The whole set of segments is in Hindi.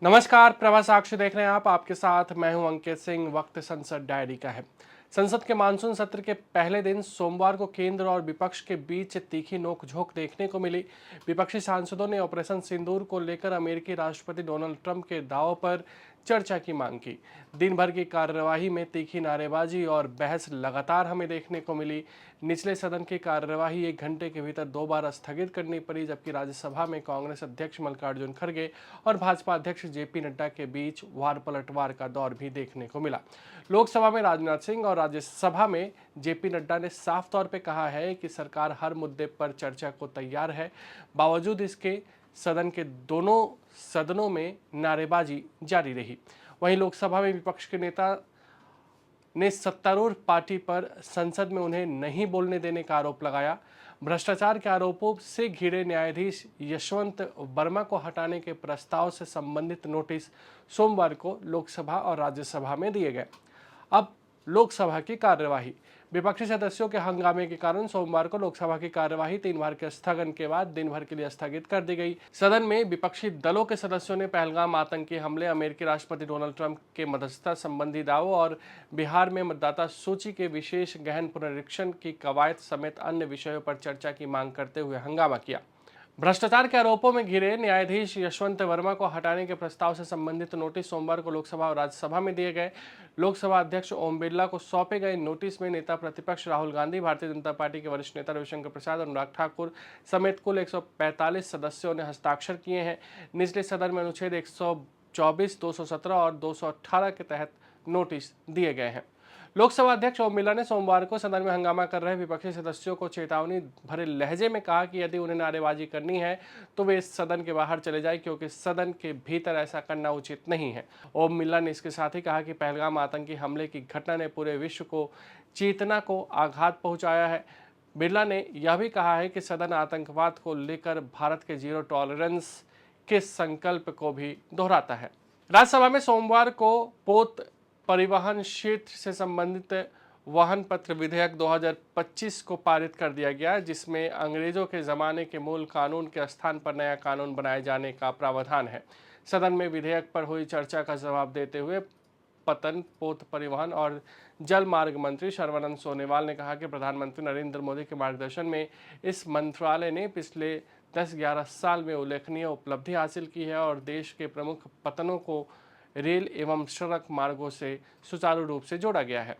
नमस्कार, प्रभा साक्षी देख रहे हैं आप। आपके साथ मैं हूं अंकित सिंह। वक्त संसद डायरी का है। संसद के मानसून सत्र के पहले दिन सोमवार को केंद्र और विपक्ष के बीच तीखी नोकझोंक देखने को मिली। विपक्षी सांसदों ने ऑपरेशन सिंदूर को लेकर अमेरिकी राष्ट्रपति डोनाल्ड ट्रंप के दावों पर चर्चा की मांग की। दिन भर की कार्यवाही में तीखी नारेबाजी और बहस लगातार हमें देखने को मिली। निचले सदन की कार्यवाही 1 घंटे के भीतर 2 बार स्थगित करनी पड़ी, जबकि राज्यसभा में कांग्रेस अध्यक्ष मल्लिकार्जुन खड़गे और भाजपा अध्यक्ष जेपी नड्डा के बीच वार पलटवार का दौर भी देखने को मिला। लोकसभा में राजनाथ सिंह और राज्यसभा में जेपी नड्डा ने साफ तौर पर कहा है कि सरकार हर मुद्दे पर चर्चा को तैयार है। बावजूद इसके सदन के दोनों सदनों में नारेबाजी जारी रही। वहीं लोकसभा में विपक्ष के नेता ने सत्तारूढ़ पार्टी पर संसद में उन्हें नहीं बोलने देने का आरोप लगाया। भ्रष्टाचार के आरोपों से घिरे न्यायाधीश यशवंत वर्मा को हटाने के प्रस्ताव से संबंधित नोटिस सोमवार को लोकसभा और राज्यसभा में दिए गए। अब लोकसभा की कार्यवाही। विपक्षी सदस्यों के हंगामे के कारण सोमवार को लोकसभा की कार्यवाही 3 बार के स्थगन के बाद दिन भर के लिए स्थगित कर दी गई। सदन में विपक्षी दलों के सदस्यों ने पहलगाम आतंकी हमले, अमेरिकी राष्ट्रपति डोनाल्ड ट्रंप के मध्यस्थता संबंधी दावों और बिहार में मतदाता सूची के विशेष गहन पुनरीक्षण की कवायद समेत अन्य विषयों पर चर्चा की मांग करते हुए हंगामा किया। भ्रष्टाचार के आरोपों में घिरे न्यायाधीश यशवंत वर्मा को हटाने के प्रस्ताव से संबंधित नोटिस सोमवार को लोकसभा और राज्यसभा में दिए गए। लोकसभा अध्यक्ष ओम बिरला को सौंपे गए नोटिस में नेता प्रतिपक्ष राहुल गांधी, भारतीय जनता पार्टी के वरिष्ठ नेता रविशंकर प्रसाद, अनुराग ठाकुर समेत कुल 145 सदस्यों ने हस्ताक्षर किए हैं। निचले सदन में अनुच्छेद 124, 217 और 218 के तहत नोटिस दिए गए हैं। लोकसभा अध्यक्ष ओम बिरला ने सोमवार को सदन में हंगामा कर रहे विपक्षी सदस्यों को चेतावनी भरे लहजे में कहा कि यदि उन्हें नारेबाजी करनी है तो वे इस सदन के बाहर चले जाएं, क्योंकि सदन के भीतर ऐसा करना उचित नहीं है। ओम बिरला ने इसके साथ ही कहा कि पहलगाम आतंकी हमले की घटना ने पूरे विश्व को चेतना को आघात पहुंचाया है। बिरला ने यह भी कहा है कि सदन आतंकवाद को लेकर भारत के जीरो टॉलरेंस के संकल्प को भी दोहराता है। राज्यसभा में सोमवार को पोत परिवहन क्षेत्र से संबंधित वाहन पत्र विधेयक 2025 को पारित कर दिया गया, जिसमें अंग्रेजों के ज़माने के मूल कानून के स्थान पर नया कानून बनाए जाने का प्रावधान है। सदन में विधेयक पर हुई चर्चा का जवाब देते हुए पतन, पोत परिवहन और जल मार्ग मंत्री सर्बानंद सोनोवाल ने कहा कि प्रधानमंत्री नरेंद्र मोदी के मार्गदर्शन में इस मंत्रालय ने पिछले 10-11 साल में उल्लेखनीय उपलब्धि हासिल की है और देश के प्रमुख पतनों को रेल एवं सड़क मार्गों से सुचारू रूप से जोड़ा गया है।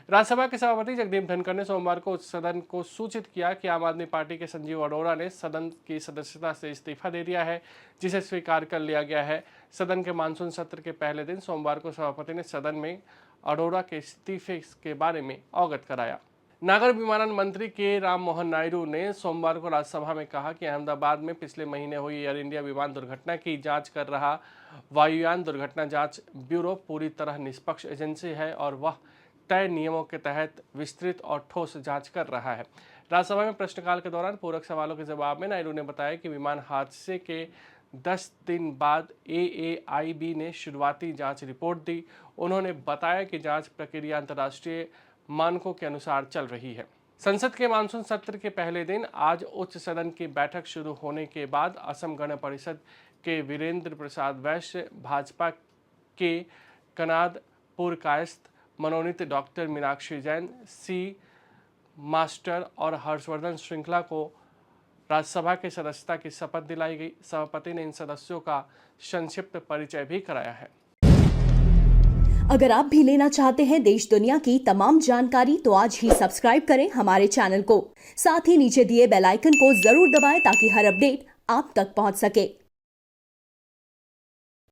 राज्यसभा के सभापति जगदीप धनखड़ ने सोमवार को सदन को सूचित किया कि आम आदमी पार्टी के संजीव अरोड़ा ने सदन की सदस्यता से इस्तीफा दे दिया है, जिसे स्वीकार कर लिया गया है। सदन के मानसून सत्र के पहले दिन सोमवार को सभापति ने सदन में अरोड़ा के इस्तीफे के बारे में अवगत कराया। नागर विमानन मंत्री के राम मोहन नायडू ने सोमवार को राज्यसभा में कहा कि अहमदाबाद में पिछले महीने हुई एयर इंडिया विमान दुर्घटना की जांच कर रहा वायुयान दुर्घटना जांच ब्यूरो पूरी तरह निष्पक्ष एजेंसी है और वह तय नियमों के तहत विस्तृत और ठोस जांच कर रहा है। राज्यसभा में प्रश्नकाल के दौरान पूरक सवालों के जवाब में नायडू ने बताया कि विमान हादसे के 10 दिन बाद AAIB ने शुरुआती जांच रिपोर्ट दी। उन्होंने बताया कि जांच प्रक्रिया अंतर्राष्ट्रीय मानकों के अनुसार चल रही है। संसद के मानसून सत्र के पहले दिन आज उच्च सदन की बैठक शुरू होने के बाद असम गण परिषद के वीरेंद्र प्रसाद वैश्य, भाजपा के कनाद पुरकायस्थ मनोनीत doctor Meenakshi Jain, C master और हर्षवर्धन श्रृंखला को राज्यसभा की सदस्यता की शपथ दिलाई गई। सभापति ने इन सदस्यों का संक्षिप्त परिचय भी कराया है। अगर आप भी लेना चाहते हैं देश दुनिया की तमाम जानकारी तो आज ही सब्सक्राइब करें हमारे चैनल को। साथ ही नीचे दिए बेल आइकन को जरूर दबाएं ताकि हर अपडेट आप तक पहुंच सके।